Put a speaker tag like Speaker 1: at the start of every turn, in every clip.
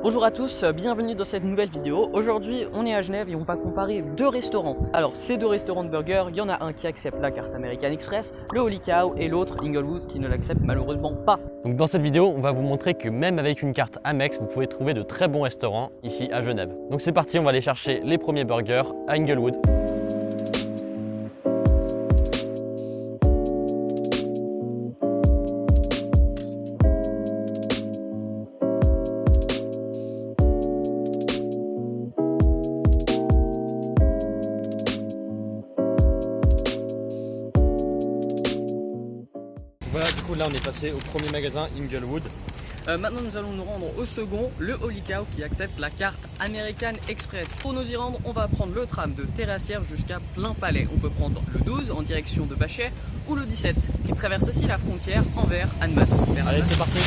Speaker 1: Bonjour à tous, bienvenue dans cette nouvelle vidéo. Aujourd'hui on est à Genève et on va comparer deux restaurants. Alors ces deux restaurants de burgers, il y en a un qui accepte la carte American Express, le Holy Cow, et l'autre Inglewood qui ne l'accepte malheureusement pas.
Speaker 2: Donc dans cette vidéo, on va vous montrer que même avec une carte Amex, vous pouvez trouver de très bons restaurants ici à Genève. Donc c'est parti, on va aller chercher les premiers burgers à Inglewood. Voilà, du coup là on est passé au premier magasin Inglewood.
Speaker 1: Maintenant nous allons nous rendre au second, le Holy Cow qui accepte la carte American Express. Pour nous y rendre, on va prendre le tram de Terrassière jusqu'à Plainpalais. On peut prendre le 12 en direction de Bachet ou le 17 qui traverse aussi la frontière envers Annemasse.
Speaker 2: Allez, c'est parti.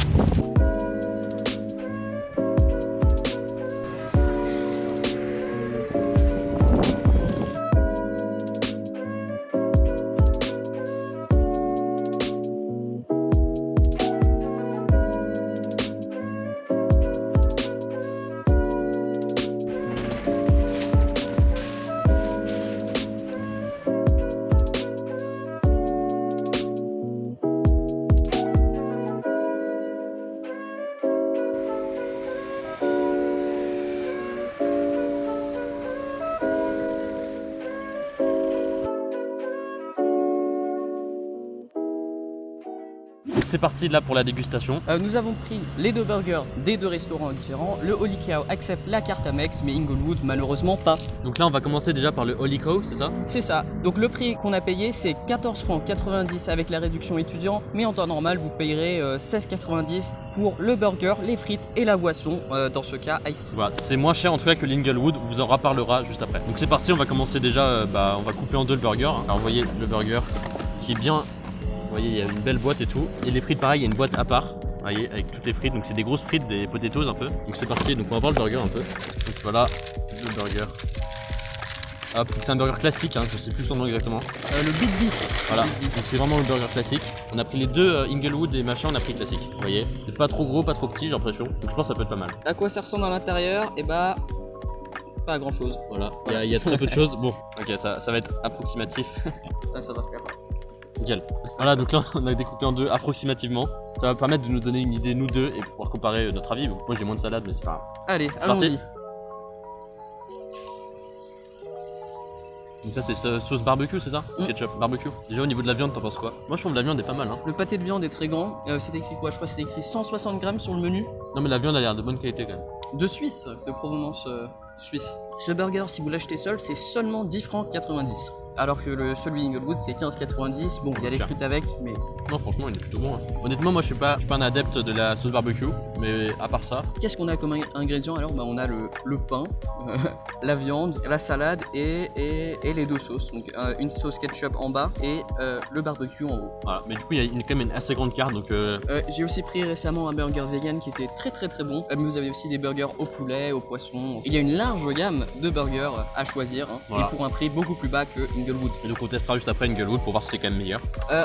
Speaker 2: C'est parti là pour la dégustation.
Speaker 1: Nous avons pris les deux burgers des deux restaurants différents. Le Holy Cow accepte la carte Amex, mais Inglewood malheureusement pas.
Speaker 2: Donc là on va commencer déjà par le Holy Cow, c'est ça?
Speaker 1: C'est ça. Donc le prix qu'on a payé c'est 14 francs 90 avec la réduction étudiant, mais en temps normal vous payerez 16,90 pour le burger, les frites et la boisson, dans ce cas iced tea.
Speaker 2: Voilà, c'est moins cher en tout cas que l'Inglewood, on vous en reparlera juste après. Donc c'est parti, on va commencer déjà, on va couper en deux le burger. Alors vous voyez le burger qui est bien, vous voyez il y a une belle boîte et tout. Et les frites pareil, il y a une boîte à part, vous voyez, avec toutes les frites. Donc c'est des grosses frites, des potatoes un peu. Donc c'est parti, donc on va voir le burger un peu. Donc voilà, le burger. Hop, c'est un burger classique, hein, je sais plus son nom exactement.
Speaker 1: Le Big Beef.
Speaker 2: Voilà, donc c'est vraiment le burger classique. On a pris les deux Inglewood et machin, on a pris le classique. Vous voyez, c'est pas trop gros, pas trop petit, j'ai l'impression. Donc je pense que ça peut être pas mal.
Speaker 1: À quoi ça ressemble à l'intérieur? Et bah, pas à grand chose.
Speaker 2: Voilà, il y a très peu de choses. Bon, ok, ça va être approximatif.
Speaker 1: Ça va faire.
Speaker 2: Nickel. Voilà, donc là on a découpé en deux approximativement. Ça va permettre de nous donner une idée, nous deux, et pouvoir comparer notre avis. Bon, moi j'ai moins de salade, mais c'est pas grave.
Speaker 1: Allez,
Speaker 2: C'est parti.
Speaker 1: allons-y.
Speaker 2: Donc ça c'est sauce barbecue, c'est ça? Ketchup, barbecue. Déjà au niveau de la viande, t'en penses quoi? Moi je trouve que la viande est pas mal, hein.
Speaker 1: Le pâté de viande est très grand. C'est écrit quoi? Je crois que c'est écrit 160 grammes sur le menu.
Speaker 2: Non mais la viande a l'air de bonne qualité quand même.
Speaker 1: De Suisse, de provenance suisse. Ce burger, si vous l'achetez seul, c'est seulement 10 francs 90. Alors que celui Inglewood, c'est 15,90. Bon, il y a les
Speaker 2: Cher.
Speaker 1: frites avec, mais
Speaker 2: Non franchement il est plutôt bon, hein. Honnêtement moi je suis pas un adepte de la sauce barbecue, mais à part ça,
Speaker 1: qu'est-ce qu'on a comme ingrédients alors? Bah, on a le pain, la viande, la salade et les deux sauces. Donc une sauce ketchup en bas et le barbecue en haut.
Speaker 2: voilà. Mais du coup il y a quand même une assez grande carte, donc
Speaker 1: J'ai aussi pris récemment un burger vegan qui était très bon. Mais vous avez aussi des burgers au poulet, au poisson. Il y a une large gamme de burgers à choisir, hein,
Speaker 2: Voilà.
Speaker 1: et pour un prix beaucoup plus bas que Inglewood.
Speaker 2: et donc on testera juste après Inglewood pour voir si c'est quand même meilleur.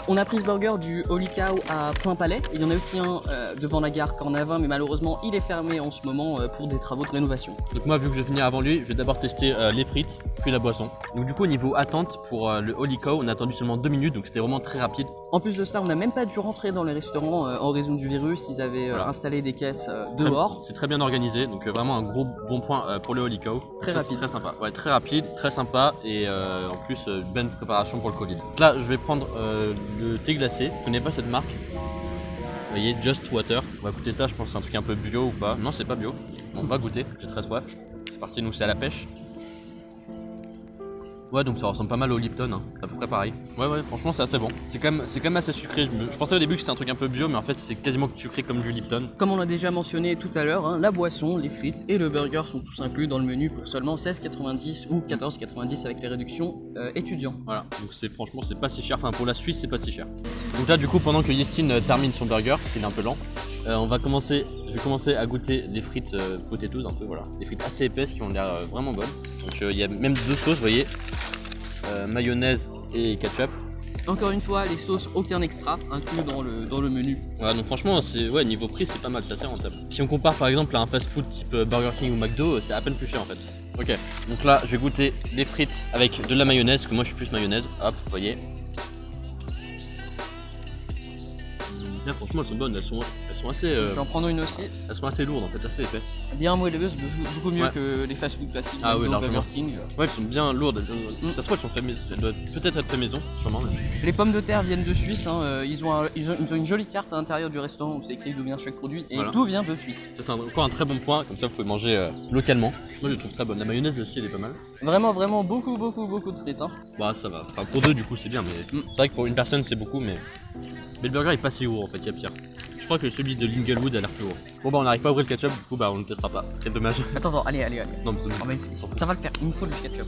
Speaker 1: On a pris ce burger du Holy Cow à Plainpalais. Il y en a aussi un devant la gare Cornavin, mais malheureusement il est fermé en ce moment pour des travaux de rénovation.
Speaker 2: Donc moi vu que je vais finir avant lui, je vais d'abord tester les frites, puis la boisson. Donc du coup au niveau attente pour le Holy Cow, on a attendu seulement 2 minutes, donc c'était vraiment très rapide.
Speaker 1: En plus de cela, on n'a même pas dû rentrer dans les restaurants en raison du virus. Ils avaient
Speaker 2: Voilà.
Speaker 1: installé des caisses dehors.
Speaker 2: C'est très bien organisé, donc vraiment un gros bon point pour le Holy Cow.
Speaker 1: Très
Speaker 2: Ça,
Speaker 1: rapide.
Speaker 2: c'est très sympa, ouais, très rapide, très sympa et en plus une bonne préparation pour le colis. Donc là je vais prendre le thé glacé, je connais pas cette marque. Vous voyez, Just Water. On va goûter ça, je pense que c'est un truc un peu bio ou pas. Non c'est pas bio, on va goûter, j'ai très soif. C'est parti, donc c'est à la pêche. Ouais, donc ça ressemble pas mal au Lipton, hein. C'est à peu près pareil. Ouais, franchement c'est assez bon. C'est quand même assez sucré. Je pensais au début que c'était un truc un peu bio, mais en fait c'est quasiment sucré comme du Lipton.
Speaker 1: Comme on l'a déjà mentionné tout à l'heure, hein, la boisson, les frites et le burger sont tous inclus dans le menu pour seulement 16,90 ou 14,90 avec les réductions étudiants.
Speaker 2: Voilà, donc franchement c'est pas si cher. Enfin pour la Suisse c'est pas si cher. Donc là du coup pendant que Yestine termine son burger, parce qu'il est un peu lent, je vais commencer à goûter les frites potatoes un peu, voilà. Des frites assez épaisses qui ont l'air vraiment bonnes. Donc il y a même deux sauces, vous voyez. Mayonnaise et ketchup.
Speaker 1: Encore une fois, les sauces, aucun extra inclus dans le menu.
Speaker 2: Ouais, donc franchement, ouais, niveau prix, c'est pas mal, c'est assez rentable. Si on compare par exemple à un fast-food type Burger King ou McDo, c'est à peine plus cher en fait. Ok, donc là, je vais goûter les frites avec de la mayonnaise, parce que moi je suis plus mayonnaise. Hop, vous voyez. Là, franchement, elles sont bonnes, elles sont assez.
Speaker 1: Je vais en prendre une aussi.
Speaker 2: Elles sont assez lourdes en fait, assez épaisses.
Speaker 1: Bien moelleuse, beaucoup mieux
Speaker 2: Ouais.
Speaker 1: que les fast-food classiques.
Speaker 2: Ah oui,
Speaker 1: McDo,
Speaker 2: largement.
Speaker 1: Burger King.
Speaker 2: Ouais, elles sont bien lourdes. Ça se trouve, elles sont faites maison. Elles doivent peut-être être faites maison, sûrement.
Speaker 1: Les pommes de terre viennent de Suisse. Hein. Ils ont une jolie carte à l'intérieur du restaurant où c'est écrit d'où vient chaque produit et
Speaker 2: Voilà.
Speaker 1: d'où vient de Suisse.
Speaker 2: Ça, c'est encore un très bon point, comme ça vous pouvez manger localement. Moi je le trouve très bonne. La mayonnaise aussi, elle est pas mal.
Speaker 1: Vraiment beaucoup de frites. Hein.
Speaker 2: Bah, ça va. Enfin, pour deux, du coup, c'est bien, mais c'est vrai que pour une personne, c'est beaucoup, mais. Mais le burger est pas si gros en fait, il y a pire. Je crois que celui de Linglewood a l'air plus gros. Bon, bah, on n'arrive pas à ouvrir le ketchup, du coup, bah, on le testera pas. Quel dommage.
Speaker 1: Attends, allez.
Speaker 2: Non, mais
Speaker 1: Oh, mais ça va le faire, il me faut du ketchup.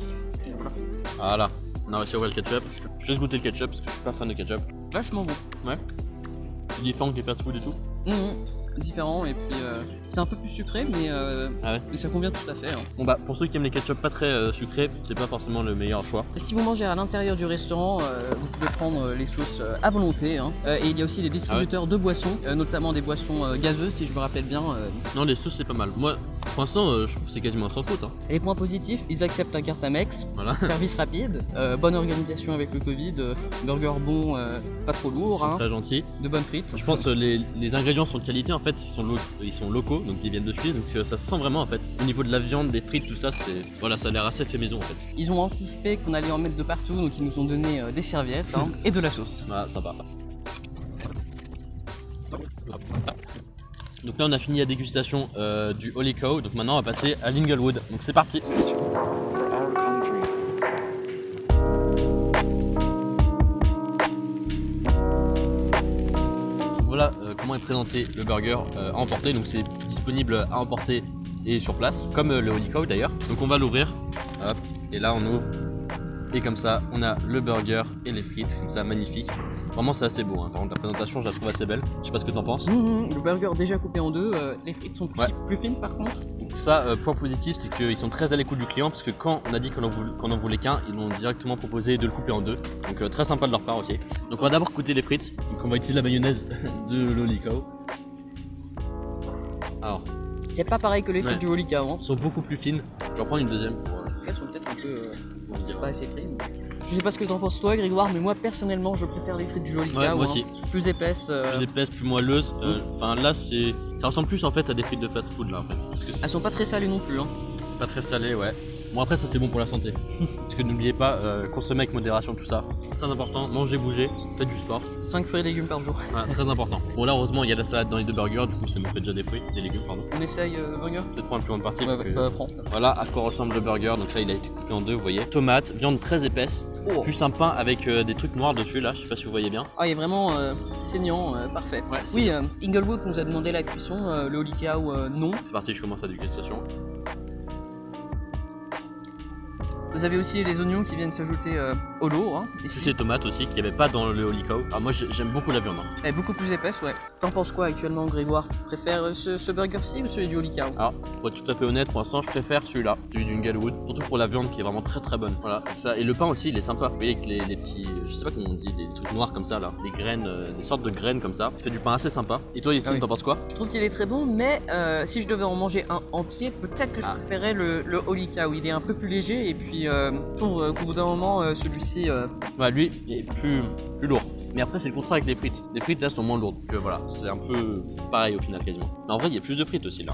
Speaker 2: voilà. On a réussi à ouvrir le ketchup. Je laisse goûter le ketchup parce que je suis pas fan de ketchup.
Speaker 1: Vachement bon.
Speaker 2: Ouais. C'est différent que les fast food et tout.
Speaker 1: Différent et puis c'est un peu plus sucré mais,
Speaker 2: Ah ouais.
Speaker 1: mais ça convient tout à fait. Hein.
Speaker 2: Bon, bah, pour ceux qui aiment les ketchup pas très sucrés, c'est pas forcément le meilleur choix.
Speaker 1: Et si vous mangez à l'intérieur du restaurant, vous pouvez prendre les sauces à volonté. Hein. Et il y a aussi les distributeurs de boissons, notamment des boissons gazeuses si je me rappelle bien.
Speaker 2: Non, les sauces c'est pas mal. Moi, pour l'instant, je trouve que c'est quasiment sans faute. Hein.
Speaker 1: Et les points positifs, ils acceptent la carte Amex,
Speaker 2: Voilà.
Speaker 1: service rapide, bonne organisation avec le Covid, burger bon, pas trop
Speaker 2: Ils
Speaker 1: lourd,
Speaker 2: sont
Speaker 1: hein,
Speaker 2: très gentils.
Speaker 1: de bonnes frites.
Speaker 2: Je pense les ingrédients sont de qualité en fait, ils sont locaux, donc ils viennent de Suisse, donc ça se sent vraiment en fait. Au niveau de la viande, des frites, tout ça, voilà, ça a l'air assez fait maison en fait.
Speaker 1: Ils ont anticipé qu'on allait en mettre de partout, donc ils nous ont donné des serviettes hein, et de la sauce.
Speaker 2: Voilà, sympa. Donc là on a fini la dégustation du Holy Cow, donc maintenant on va passer à l'Inglewood. Donc c'est parti. Voilà comment est présenté le burger à emporter, donc c'est disponible à emporter et sur place, comme le Holy Cow d'ailleurs. Donc on va l'ouvrir, hop, et là on ouvre, et comme ça on a le burger et les frites, comme ça magnifique. Vraiment c'est assez beau, hein. Par contre la présentation je la trouve assez belle, je sais pas ce que t'en penses.
Speaker 1: Le burger déjà coupé en deux, les frites sont plus fines par contre.
Speaker 2: Donc ça, point positif, c'est qu'ils sont très à l'écoute du client, parce que quand on a dit qu'on en voulait qu'un, ils l'ont directement proposé de le couper en deux. Donc très sympa de leur part aussi. Donc on va d'abord goûter les frites, donc on va utiliser la mayonnaise de l'Holy Cow. Alors,
Speaker 1: C'est pas pareil que les frites
Speaker 2: Ouais.
Speaker 1: du Holy Cow. Hein.
Speaker 2: elles sont beaucoup plus fines, je vais en prendre une deuxième pour
Speaker 1: Celles sont peut-être un peu
Speaker 2: vous dire.
Speaker 1: pas assez frites. Je sais pas ce que t'en penses toi Grégoire, mais moi personnellement je préfère les frites du Holy Cow.
Speaker 2: Ouais, moi
Speaker 1: hein.
Speaker 2: aussi.
Speaker 1: Plus épaisses.
Speaker 2: Plus épaisses, plus moelleuses. Enfin là, ça ressemble plus en fait à des frites de fast food là en fait. Parce que
Speaker 1: Elles sont pas très salées non plus. Hein.
Speaker 2: pas très salées, ouais. Bon après ça c'est bon pour la santé. Parce que n'oubliez pas, consommer avec modération tout ça. C'est très important, mangez, bougez, faites du sport.
Speaker 1: 5 fruits et légumes par jour.
Speaker 2: Voilà, très important. Bon là heureusement il y a de la salade dans les deux burgers, du coup ça me fait déjà des légumes pardon.
Speaker 1: On essaye burger.
Speaker 2: Peut-être prendre la plus grande partie.
Speaker 1: Ouais,
Speaker 2: parce que-
Speaker 1: bah, prends.
Speaker 2: Voilà à quoi ressemble le burger, donc là il a été coupé en deux, vous voyez. Tomate, viande très épaisse,
Speaker 1: Oh.
Speaker 2: plus un pain avec des trucs noirs dessus là, je sais pas si vous voyez bien.
Speaker 1: Ah, il est vraiment saignant, parfait.
Speaker 2: Ouais, c'est
Speaker 1: Oui, Inglewood nous a demandé la cuisson, le Holy Cow non.
Speaker 2: C'est parti, je commence la dégustation.
Speaker 1: Vous avez aussi les oignons qui viennent s'ajouter au lot. Hein, ici.
Speaker 2: C'était tomates aussi qu'il n'y avait pas dans le Holy Cow. Alors moi j'aime beaucoup la viande. Hein.
Speaker 1: Elle est beaucoup plus épaisse, ouais. T'en penses quoi actuellement, Grégoire? Tu préfères ce burger-ci ou celui du Holy Cow?
Speaker 2: Alors pour être tout à fait honnête, pour l'instant je préfère celui-là, celui du Inglewood, surtout pour la viande qui est vraiment très très bonne. Voilà, ça. Et le pain aussi il est sympa. Vous voyez avec les petits, je sais pas comment on dit, des trucs noirs comme ça là, des graines, des sortes de graines comme ça. Ça fait du pain assez sympa. Et toi Yestine,
Speaker 1: Ah oui.
Speaker 2: t'en penses quoi?
Speaker 1: Je trouve qu'il est très bon, mais si je devais en manger un entier, peut-être que je préférais le Holy Cow. Il est un peu plus léger et puis je trouve qu'au bout d'un moment, celui-ci.
Speaker 2: Ouais, lui il est plus lourd. Mais après c'est le contraire avec les frites. Les frites là sont moins lourdes. Donc voilà, c'est un peu pareil au final quasiment. Mais en vrai il y a plus de frites aussi là.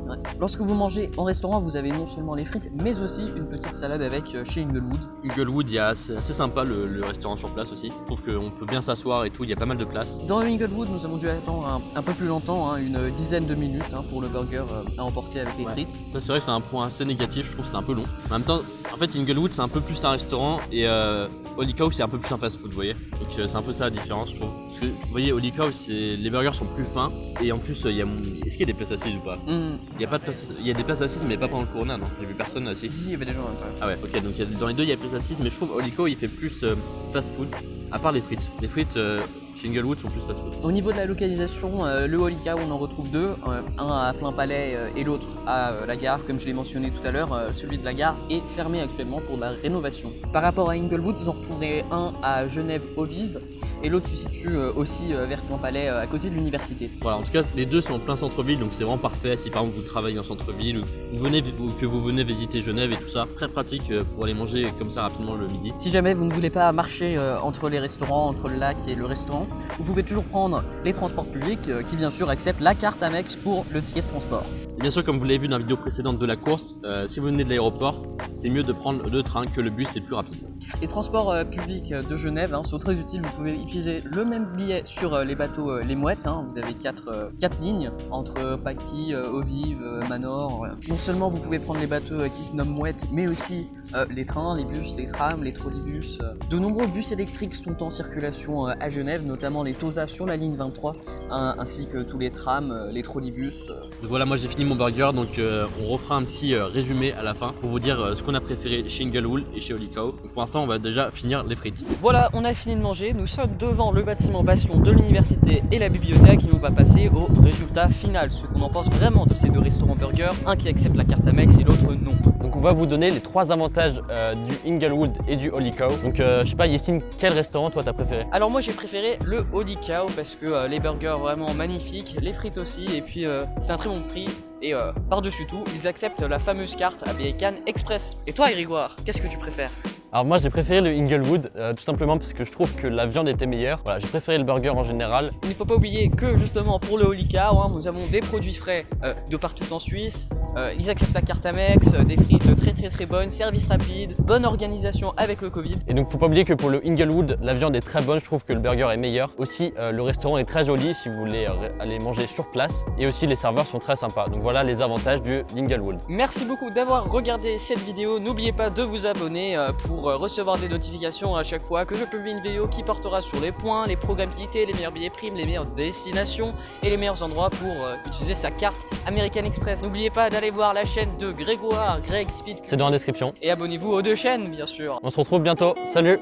Speaker 1: Ouais. Lorsque vous mangez en restaurant, vous avez non seulement les frites, mais aussi une petite salade avec chez Inglewood.
Speaker 2: Inglewood, c'est assez sympa le restaurant sur place aussi. Je trouve qu'on peut bien s'asseoir et tout, il y a pas mal de place.
Speaker 1: Dans le Inglewood, nous avons dû attendre un peu plus longtemps, hein, une dizaine de minutes pour le burger à emporter avec les frites.
Speaker 2: Ça c'est vrai que c'est un point assez négatif, je trouve que c'était un peu long. En même temps, en fait Inglewood c'est un peu plus un restaurant et Holy Cow c'est un peu plus un fast food, vous voyez. Donc c'est un peu ça la différence je trouve. Parce que vous voyez Holy Cow les burgers sont plus fins et en plus est-ce qu'il y a des places assises ou pas? Il y a pas de place, il y a des places assises mais pas pendant le Corona non, j'ai vu personne assis.
Speaker 1: Ici, il y avait des gens à l'intérieur.
Speaker 2: Ah ouais, ok, donc dans les deux il y a des places assises mais je trouve Holy Cow il fait plus fast food. À part les frites. Les frites, chez Inglewood sont plus fast-food.
Speaker 1: Au niveau de la localisation, le Holy Cow, on en retrouve deux, un à Plein Palais et l'autre à la gare. Comme je l'ai mentionné tout à l'heure, celui de la gare est fermé actuellement pour la rénovation. Par rapport à Inglewood, vous en retrouverez un à Genève-Eaux-Vives et l'autre se situe aussi vers Plein Palais, à côté de l'université.
Speaker 2: Voilà, en tout cas, les deux sont en plein centre-ville, donc c'est vraiment parfait. Si par exemple vous travaillez en centre-ville ou que vous venez visiter Genève et tout ça, très pratique pour aller manger comme ça rapidement le midi.
Speaker 1: Si jamais vous ne voulez pas marcher entre les restaurants, entre le lac et le restaurant, vous pouvez toujours prendre les transports publics qui bien sûr acceptent la carte Amex pour le ticket de transport.
Speaker 2: Et bien sûr, comme vous l'avez vu dans la vidéo précédente de la course, si vous venez de l'aéroport, c'est mieux de prendre le train que le bus, c'est plus rapide.
Speaker 1: Les transports publics de Genève sont très utiles, vous pouvez utiliser le même billet sur les bateaux Les Mouettes, vous avez 4 lignes entre Paquis, Eaux-Vives, Manor. Non seulement vous pouvez prendre les bateaux qui se nomment Mouettes, mais aussi les trains, les bus, les trams, les trolleybus. De nombreux bus électriques sont en circulation à Genève, notamment les TOSA sur la ligne 23, ainsi que tous les trams, les trolleybus.
Speaker 2: Donc voilà, moi j'ai fini mon burger, donc on refera un petit résumé à la fin pour vous dire ce qu'on a préféré chez Inglewood et chez Holy Cow. Donc pour l'instant, on va déjà finir les frites.
Speaker 1: Voilà, on a fini de manger, nous sommes devant le bâtiment bastion de l'université et la bibliothèque et on va passer au résultat final, ce qu'on en pense vraiment de ces deux restaurants burgers, un qui accepte la carte Amex et l'autre non.
Speaker 3: Donc on va vous donner les 3 avantages du Inglewood et du Holy Cow. Donc je sais pas Yessine, quel restaurant toi t'as préféré?
Speaker 1: Alors moi j'ai préféré le Holy Cow parce que les burgers vraiment magnifiques, les frites aussi et puis c'est un très bon prix. Et par-dessus tout, ils acceptent la fameuse carte American Express. Et toi Grégoire, qu'est-ce que tu préfères?
Speaker 3: Alors moi j'ai préféré le Inglewood tout simplement parce que je trouve que la viande était meilleure. Voilà, j'ai préféré le burger en général.
Speaker 1: Il ne faut pas oublier que justement pour le Holy Cow, nous avons des produits frais de partout en Suisse. Ils acceptent la carte Amex, des frites très bonnes, service rapide, bonne organisation avec le Covid.
Speaker 3: Et donc faut pas oublier que pour le Inglewood, la viande est très bonne, je trouve que le burger est meilleur. Aussi le restaurant est très joli si vous voulez aller manger sur place. Et aussi les serveurs sont très sympas. Donc voilà les avantages du Inglewood.
Speaker 1: Merci beaucoup d'avoir regardé cette vidéo. N'oubliez pas de vous abonner pour recevoir des notifications à chaque fois que je publie une vidéo qui portera sur les points, les programmabilités, les meilleurs billets primes, les meilleures destinations et les meilleurs endroits pour utiliser sa carte American Express. N'oubliez pas d'aller voir la chaîne de Grégoire, Greg Speed.
Speaker 3: C'est dans la description.
Speaker 1: Et abonnez-vous aux deux chaînes bien sûr.
Speaker 3: On se retrouve bientôt. Salut!